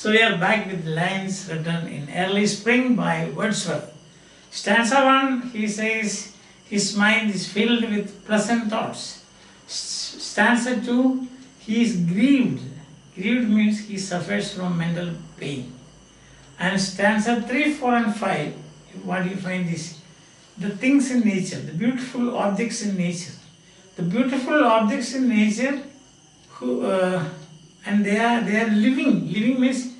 So we are back with lines written in early spring by Wordsworth. Stanza 1, he says, his mind is filled with pleasant thoughts. Stanza 2, he is grieved. Grieved means he suffers from mental pain. And stanza 3, 4 and 5, what you find is the things in nature, the beautiful objects in nature. The beautiful objects in nature, and they are living. Living means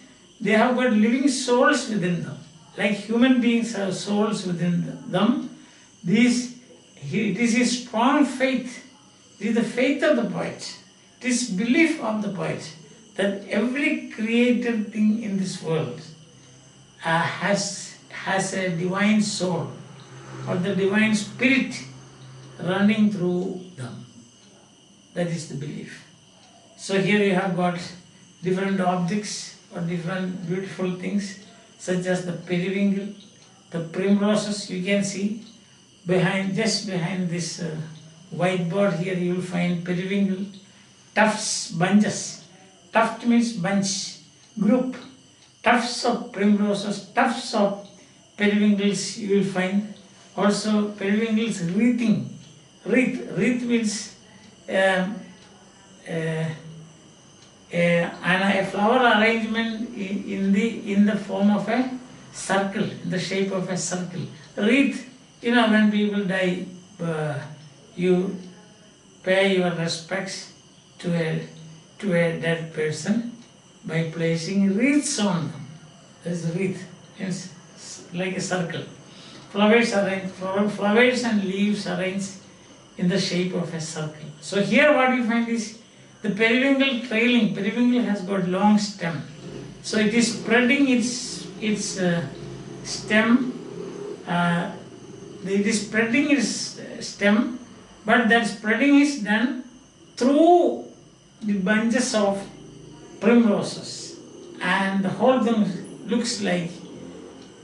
they have got living souls within them. Like human beings have souls within them. This is a strong faith. It is the faith of the poet. It is belief of the poet that every created thing in this world has a divine soul or the divine spirit running through them. That is the belief. So here you have got different objects or different beautiful things such as the periwinkle, the primroses. You can see just behind this whiteboard here you will find periwinkle, tufts, bunches. Tuft means bunch, group. Tufts of primroses, tufts of periwinkles you will find. Also periwinkles wreathing. Wreath means a flower arrangement in the form of a circle, in the shape of a circle. Wreath, when people die, you pay your respects to a dead person by placing wreaths on them. That is wreath, means like a circle. Flowers and leaves arranged in the shape of a circle. So here what you find is the periwinkle trailing. Periwinkle has got long stem. So it is spreading its stem. It is spreading its stem, but that spreading is done through the bunches of primroses, and the whole thing looks like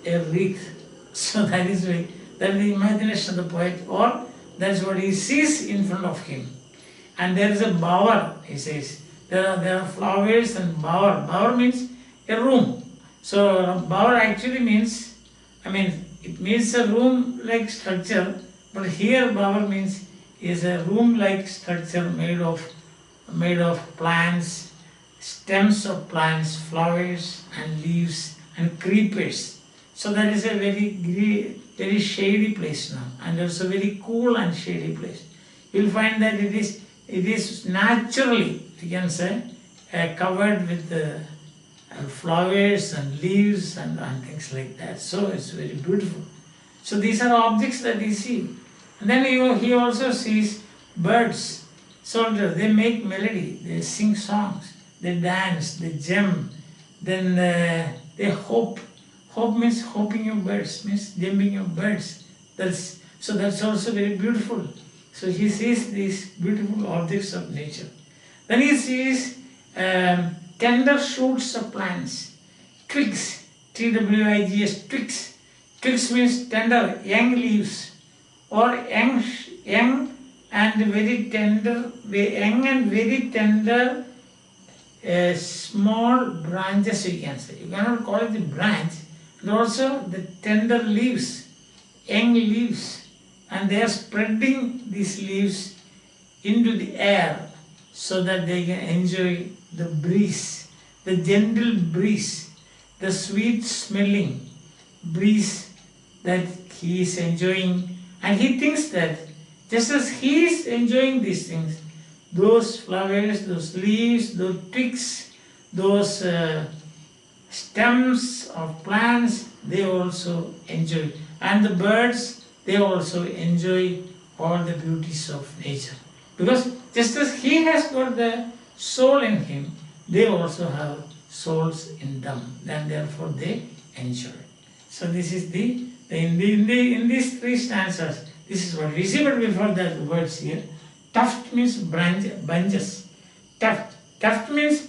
a wreath. So that is the imagination of the poet, or that is what he sees in front of him. And there is a bower, he says. There are flowers and bower. Bower means a room. So bower actually means, it means a room-like structure, but here bower means is a room-like structure made of plants, stems of plants, flowers and leaves and creepers. So that is a very shady place now, and also very cool and shady place. You will find that it is naturally, you can say, covered with flowers and leaves and things like that. So it's very beautiful. So these are objects that we see. And then he also sees birds, soldiers. They make melody, they sing songs, they dance, they jump, then they hope. Hope means hoping of birds, means jumping of birds. That's also very beautiful. So he sees these beautiful objects of nature. Then he sees tender shoots of plants, twigs, Twigs, twigs. Twigs means tender, young leaves, or young and very tender, small branches, you can say. You cannot call it the branch, and also the tender leaves, young leaves, and they are spreading these leaves into the air so that they can enjoy the breeze, the gentle breeze, the sweet smelling breeze that he is enjoying. And he thinks that just as he is enjoying these things, those flowers, those leaves, those twigs, those stems of plants, they also enjoy. And the birds, they also enjoy all the beauties of nature. Because just as he has got the soul in him, they also have souls in them, and therefore they enjoy. So this is in these three stanzas, this is what we see. But before that, the words here, tuft means bunches. Tuft means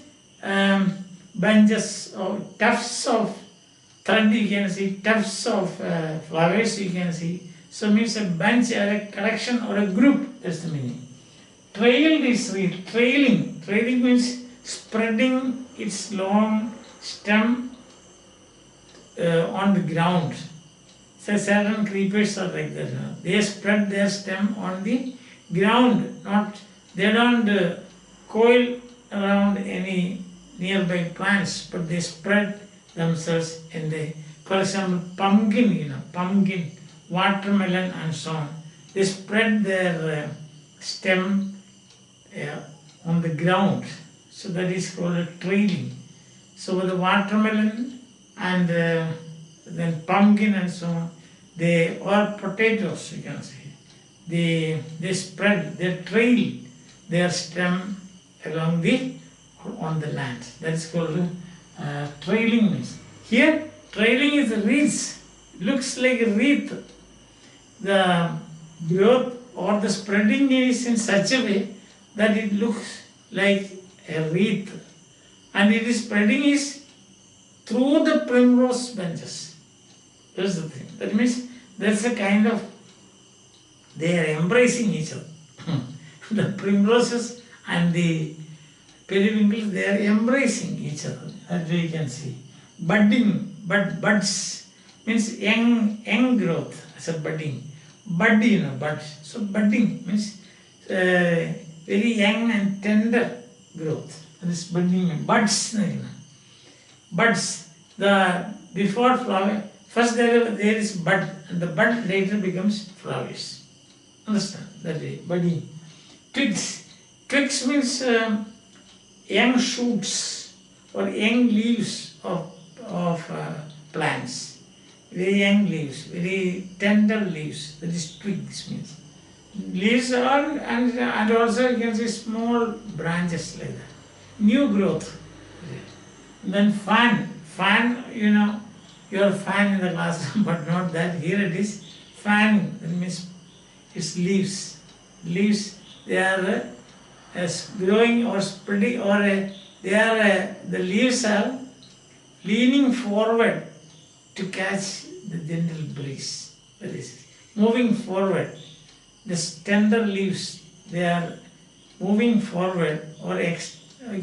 bunches or tufts of thread, you can see, tufts of flowers, you can see. So means a bunch or a collection or a group, that's the meaning. Trailed is trailing. Trailing means spreading its long stem on the ground. So certain creepers are like that. They spread their stem on the ground. They don't coil around any nearby plants, but they spread themselves in the, for example, pumpkin, watermelon and so on. They spread their stem on the ground. So that is called a trailing. So the watermelon and then pumpkin and so on, or potatoes, you can say, they spread, they trail their stem along on the land. That is called trailing means. Here, trailing is a wreath. Looks like a wreath. The growth or the spreading is in such a way that it looks like a wreath, and it is spreading is through the primrose benches. That's the thing. That means there's a kind of, they are embracing each other. The primroses and the periwinkles, they are embracing each other, as we can see. Budding, buds means young growth. As a budding, bud, bud. So budding means very young and tender growth. This budding, buds. Buds. The before flower, first there is bud, and the bud later becomes flowers. Understand that way? Budding. Twigs. Twigs means young shoots or young leaves of plants. Very young leaves, very tender leaves. That is twigs means. Leaves are, and also you can see small branches like that. New growth. Then fan, your fan in the classroom, but not that. Here it is fan. That means it's leaves. Leaves, they are growing or spreading, or the leaves are leaning forward to catch the gentle breeze. That is moving forward. These tender leaves, they are moving forward, or you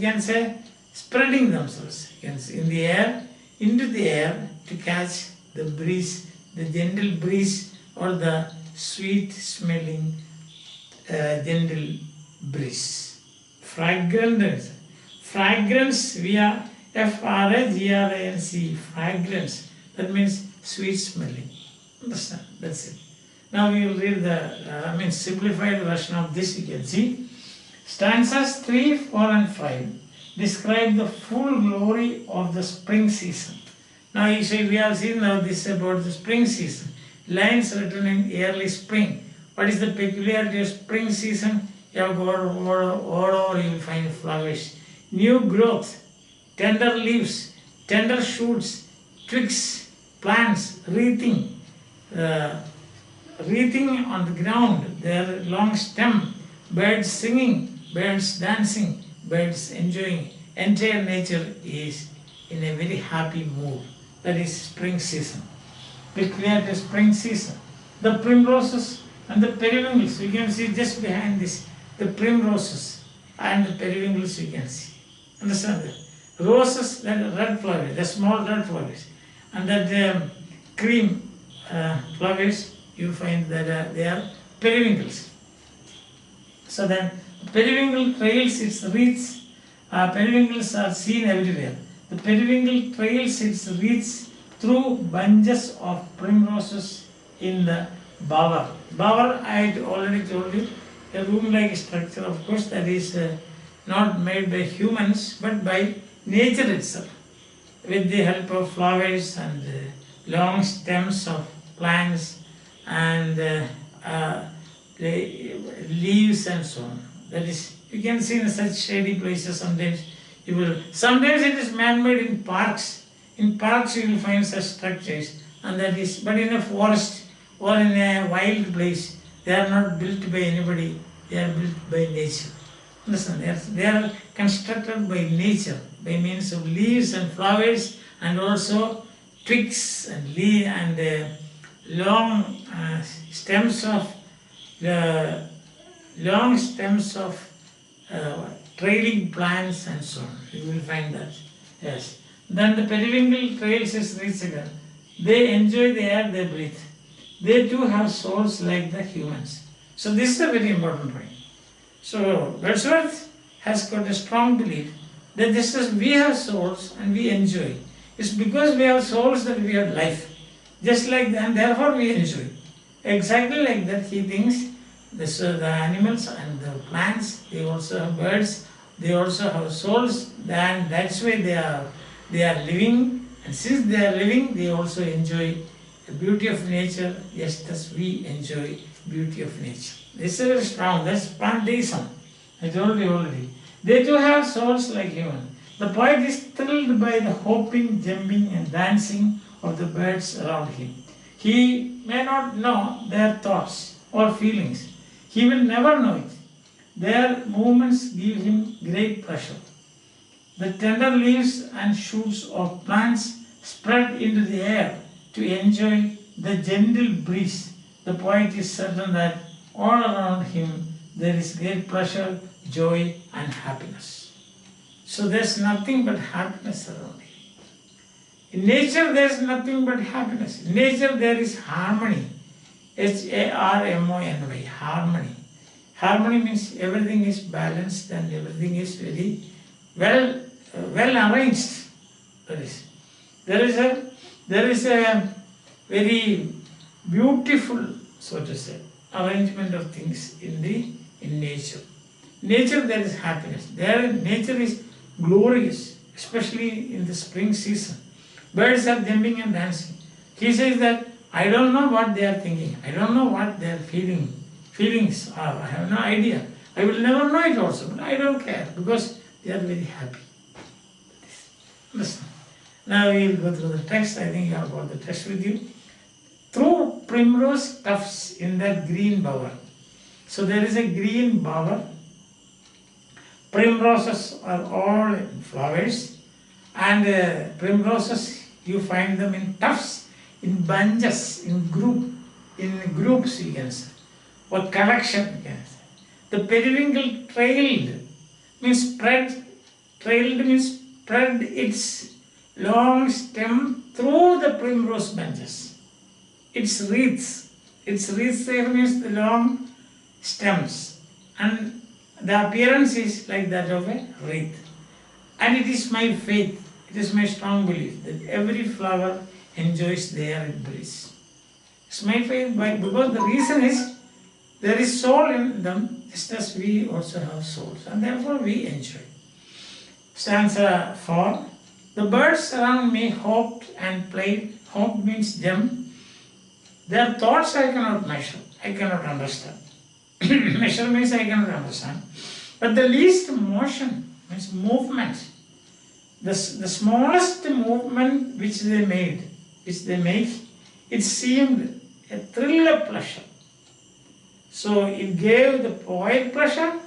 can say spreading themselves in the air, into the air, to catch the breeze, the gentle breeze, or the sweet smelling gentle breeze. Fragrance, via F-R-A-G-R-A-N-C, fragrance. That means sweet smelling. Understand? That's it. Now we will read the simplified version of this. You can see stanzas 3, 4 and 5 describe the full glory of the spring season. Now you see, we have seen now this about the spring season. Lines written in early spring. What is the peculiarity of spring season? You have got all over, you will find flowers, new growth, tender leaves, tender shoots, twigs, plants, wreathing on the ground, their long stem, birds singing, birds dancing, birds enjoying. Entire nature is in a very happy mood. That is spring season. Peculiarity of spring season. The primroses and the periwinkles, you can see just behind this, the primroses and the periwinkles you can see. Understand that? Roses, that red flowers, the small red flowers, and that cream flowers, you find that they are periwinkles. So then, periwinkle trails its wreaths. Periwinkles are seen everywhere. The periwinkle trails its wreaths through bunches of primroses in the bower. Bower, I had already told you, a room-like structure, of course, that is not made by humans, but by nature itself, with the help of flowers and long stems of plants and the leaves and so on. That is, you can see in such shady places sometimes. Sometimes it is man-made in parks. In parks you will find such structures, and that is, but in a forest or in a wild place, they are not built by anybody. They are built by nature. Understand? They are constructed by nature by means of leaves and flowers, and also twigs and long stems of trailing plants and so on. You will find that. Yes. Then the periwinkle trails is reached. They enjoy the air they breathe. They too have souls like the humans. So this is a very important point. So Wordsworth has got a strong belief that just as we have souls and we enjoy, it's because we have souls that we have life. Just like that, and therefore we enjoy. Exactly like that, he thinks the animals and the plants, they also have birds, they also have souls, and that's why they are living, and since they are living, they also enjoy the beauty of nature, just as we enjoy beauty of nature. This is very strong, that's Pantheism. I told you already. They too have souls like human. The poet is thrilled by the hopping, jumping and dancing of the birds around him. He may not know their thoughts or feelings. He will never know it. Their movements give him great pleasure. The tender leaves and shoots of plants spread into the air to enjoy the gentle breeze. The poet is certain that all around him there is great pleasure, joy and happiness. So there's nothing but happiness around him. In nature there is nothing but happiness. In nature there is harmony. Harmony. Harmony. Harmony means everything is balanced and everything is very well arranged. There is a very beautiful, so to say, arrangement of things in nature. Nature there is happiness. Nature is glorious, especially in the spring season. Birds are jumping and dancing. He says that I don't know what they are thinking. I don't know what their feelings are. I have no idea. I will never know it also, but I don't care because they are very happy. Listen. Now we will go through the text. I think you have got the text with you. Through primrose tufts in that green bower. So there is a green bower. Primroses are all flowers, and primroses you find them in tufts, in bunches, in groups you can say, or collection you can say. The periwinkle trailed means spread. Trailed means spread its long stem through the primrose bunches. Its wreaths there means the long stems, and the appearance is like that of a wreath. And it is my faith, it is my strong belief that every flower enjoys the air it breathes. It's my faith because the reason is there is soul in them, just as we also have souls, and therefore we enjoy. Stanza 4. The birds around me hopped and played. Hop means jump. Their thoughts I cannot measure, I cannot understand. Measure means I cannot understand. But the least motion means movement. The smallest movement which they make, it seemed a thrill of pleasure. So it gave the poet pleasure,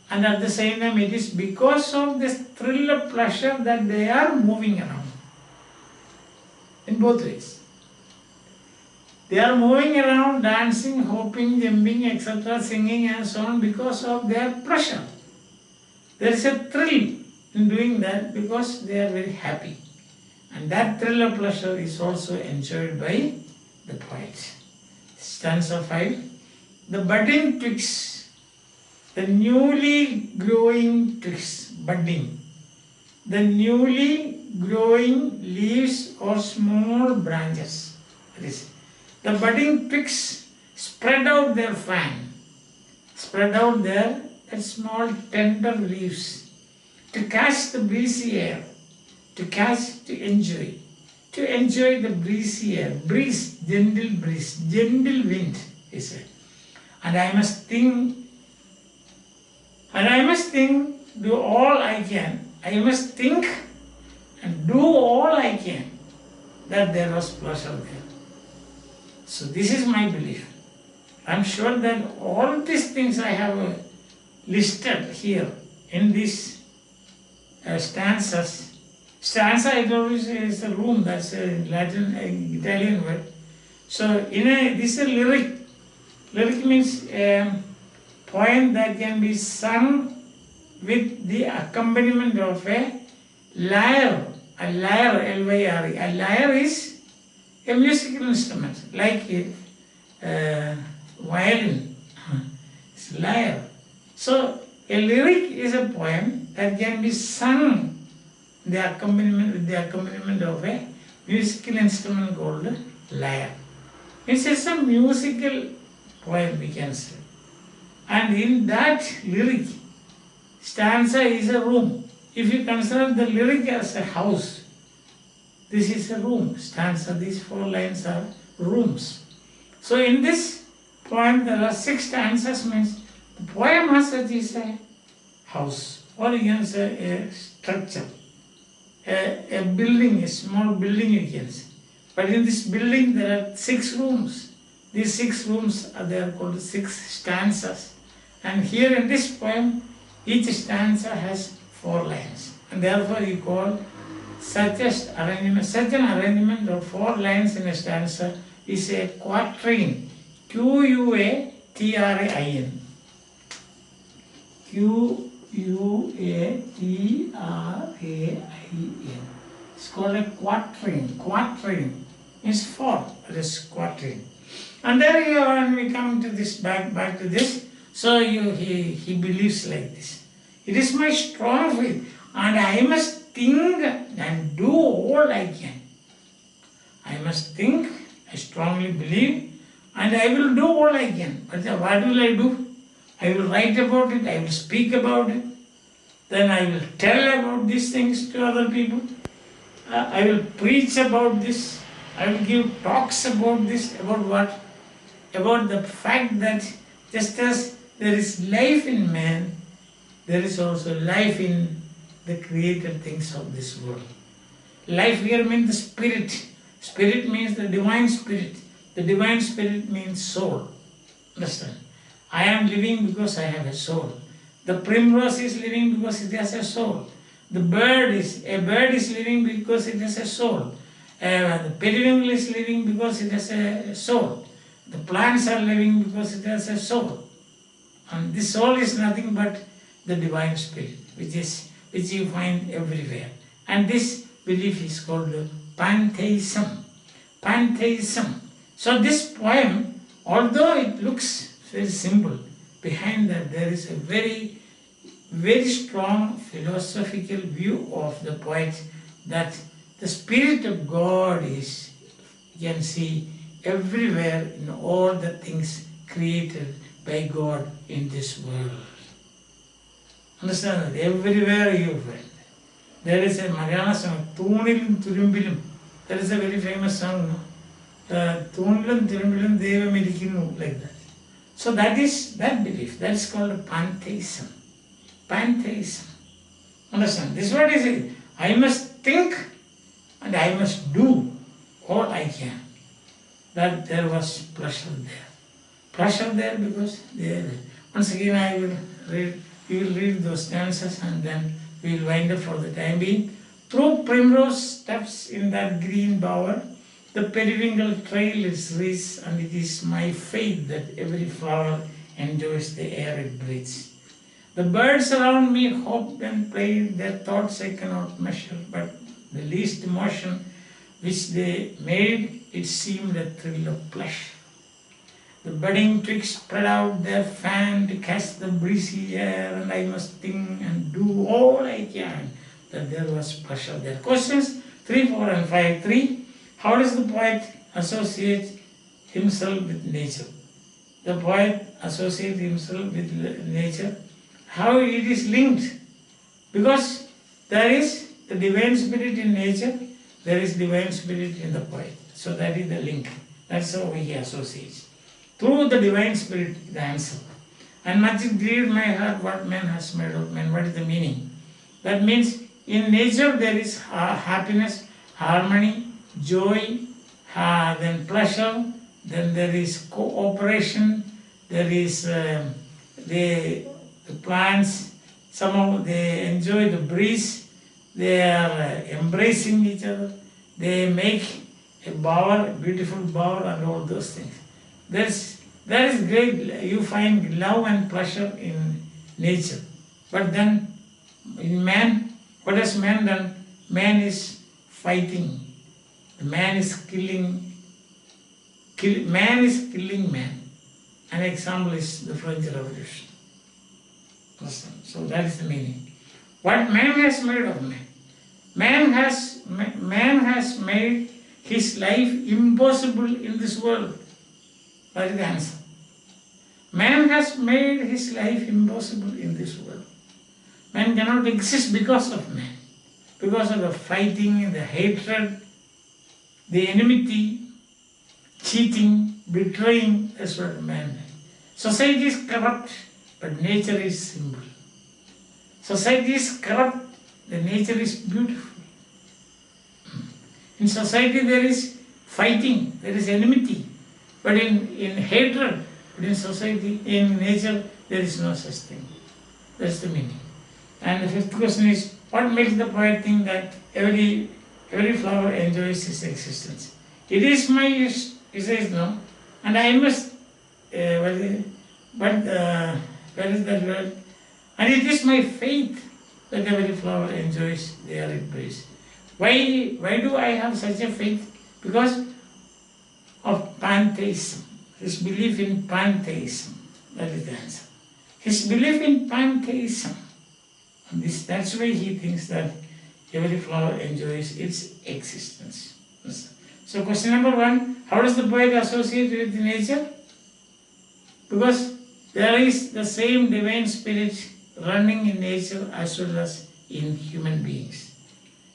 and at the same time it is because of this thrill of pleasure that they are moving around. In both ways. They are moving around, dancing, hopping, jumping, etc., singing and so on because of their pleasure. There is a thrill in doing that because they are very happy. And that thrill of pleasure is also enjoyed by the poet. Stanza 5. The budding twigs, the newly growing twigs, budding, the newly growing leaves or small branches. That is, the budding twigs spread out their fan, spread out their small tender leaves to catch the breezy air, to enjoy the breezy air, gentle wind, he said. And I must think, do all I can. I must think and do all I can that there was pleasure there. So this is my belief. I am sure that all these things I have listed here in these stanzas. Stanza, I told you, is a room, that's a Latin, Italian word. So this is a lyric. Lyric means a poem that can be sung with the accompaniment of a lyre A lyre, L-Y-R-E. A lyre is a musical instrument, like a violin. It's lyre. So a lyric is a poem that can be sung with the accompaniment of a musical instrument called lyre. It's just a musical poem, we can say. And in that lyric, stanza is a room. If you consider the lyric as a house, this is a room. Stanza, these 4 lines are rooms. So in this poem, there are 6 stanzas, means the poem as such is a house, or you can say a structure, a building, a small building you can say. But in this building there are 6 rooms. These 6 rooms they are called 6 stanzas. And here in this poem, each stanza has 4 lines. And therefore you call such an arrangement of 4 lines in a stanza is a quatrain. Q-U-A-T-R-A-I-N. Q-U-A-T-R-A-I-N. It's called a quatrain. Quatrain is 4. That is quatrain. And there you are, when we come to this back to this. So he believes like this. It is my strong faith, and I must think and do all I can. I must think, I strongly believe, and I will do all I can. But what will I do? I will write about it, I will speak about it, then I will tell about these things to other people. I will preach about this, I will give talks about this, about what? About the fact that just as there is life in man, there is also life in the created things of this world. Life here means the spirit. Spirit means the divine spirit. The divine spirit means soul. Understand? I am living because I have a soul. The primrose is living because it has a soul. A bird is living because it has a soul. The periwinkle is living because it has a soul. The plants are living because it has a soul. And this soul is nothing but the divine spirit, which you find everywhere. And this belief is called Pantheism. Pantheism. So this poem, although it looks very simple, behind that there is a very, very strong philosophical view of the poet, that the Spirit of God is, you can see, everywhere in all the things created by God in this world. Understand that? Everywhere you find. There is a Malayalam song, Thoonilum Thurumbilum. That is a very famous song, no? Thoonilum Thurumbilum Devam Irikkunnu, like that. So that is that belief. That is called Pantheism. Pantheism. Understand? This is what is it. I must think and I must do all I can. That there was pleasure there. Pleasure there because there. Once again we will read those stanzas and then we will wind up for the time being. Through primrose steps in that green bower, the periwinkle trail is reached, and it is my faith that every flower enjoys the air it breathes. The birds around me hoped and played, their thoughts I cannot measure, but the least motion which they made, it seemed a thrill of pleasure. The budding twigs spread out their fan to catch the breezy air, and I must think and do all I can that there was pleasure there. Questions 3, 4 and 5. 3. How does the poet associate himself with nature? The poet associates himself with nature. How it is linked? Because there is the divine spirit in nature, there is divine spirit in the poet. So that is the link. That's how he associates. Through the divine spirit, the answer. And much it grieved my heart what man has made of man. What is the meaning? That means in nature there is happiness, harmony, joy, then pleasure, then there is cooperation, there is the plants, somehow they enjoy the breeze, they are embracing each other, they make a bower, a beautiful bower and all those things. That is great. You find love and pleasure in nature. But then in man, what has man done? Man is fighting. The man is killing man. An example is the French Revolution. So that is the meaning. What man has made of man? Man has made his life impossible in this world. That is the answer. Man has made his life impossible in this world. Man cannot exist because of man. Because of the fighting, the hatred, the enmity, cheating, betraying, that's what man does. Society is corrupt, but nature is simple. Society is corrupt, the nature is beautiful. In society there is fighting, there is enmity, but in hatred, but in society, in nature, there is no such thing. That's the meaning. And the fifth question is, what makes the poet think that every flower enjoys its existence? It is my, he says no, and I must, where is that word? And it is my faith that every flower enjoys their embrace. Why do I have such a faith? Because of Pantheism, his belief in Pantheism. That is the answer. His belief in Pantheism. And that's why he thinks that every flower enjoys its existence. So question number 1, how does the poet associate with nature? Because there is the same divine spirit running in nature as well as in human beings.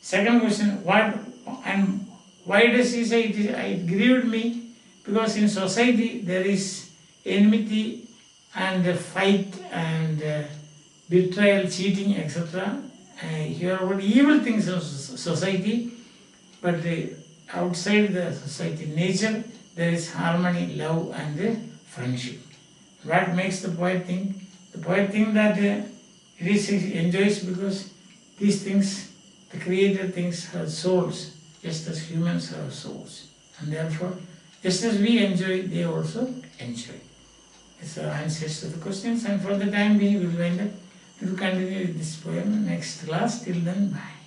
Second question, why does he say it grieved me? Because in society there is enmity and fight and betrayal, cheating, etc. Here are evil things of society, but outside the society, nature, there is harmony, love and friendship. What makes the poet think? The poet thinks that he enjoys because these things, the created things, have souls, just as humans have souls. And therefore, just as we enjoy, they also enjoy. These are answers to the questions, and for the time being, we will wind up. We will continue with this poem next class. Till then, bye.